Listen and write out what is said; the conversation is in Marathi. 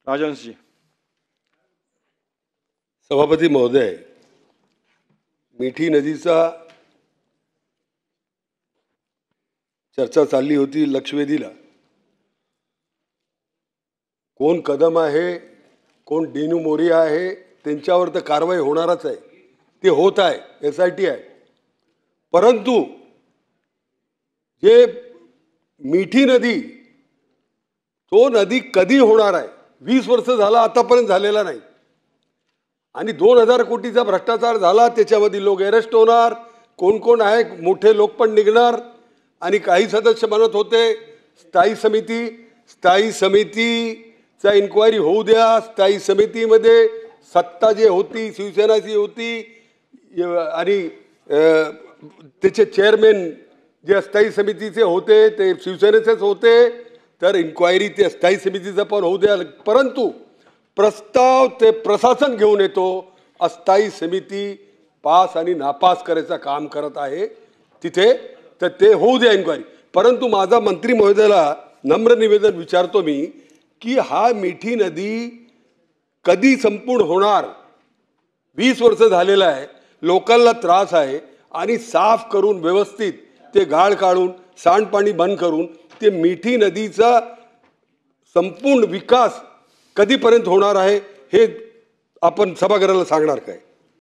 राजहंस जी। सभापती महोदय, मिठी नदीचा चर्चा चालली होती लक्षवेधीला. कोण कदम आहे, कोण डेनू मोरिया आहे, त्यांच्यावर तर कारवाई होणारच आहे. ते होत आहे, SIT आहे. परंतु जे मिठी नदी, तो नदी कधी होणार आहे? 20 वर्ष झाला आतापर्यंत झालेला नाही. आणि 2000 कोटीचा भ्रष्टाचार झाला. त्याच्यामध्ये लोक अरेस्ट होणार, कोण कोण आहे मोठे लोक पण निघणार. आणि काही सदस्य म्हणत होते स्थायी समितीचा इन्क्वायरी होऊ द्या. स्थायी समितीमध्ये सत्ता जे होती शिवसेनाची होती आणि त्याचे चेअरमॅन जे स्थायी समितीचे होते ते शिवसेनेचेच होते. तर इन्क्वायरी ते स्थायी समितीचा पण होऊ द्या. परंतु प्रस्ताव ते प्रशासन घेऊन येतो. अस्थायी समिती पास आणि नापास करायचं काम करत आहे तिथे. तर ते होऊ द्या इन्क्वायरी. परंतु माझा मंत्री महोदयाला नम्र निवेदन विचारतो मी की हा मिठी नदी कधी संपूर्ण होणार? 20 वर्ष झालेला आहे, लोकांना त्रास आहे. आणि साफ करून व्यवस्थित ते गाळ काढून सांडपाणी बंद करून ते मिठी नदीचा संपूर्ण विकास कधीपर्यंत होणार आहे हे आपण सभागृहाला सांगणार काय?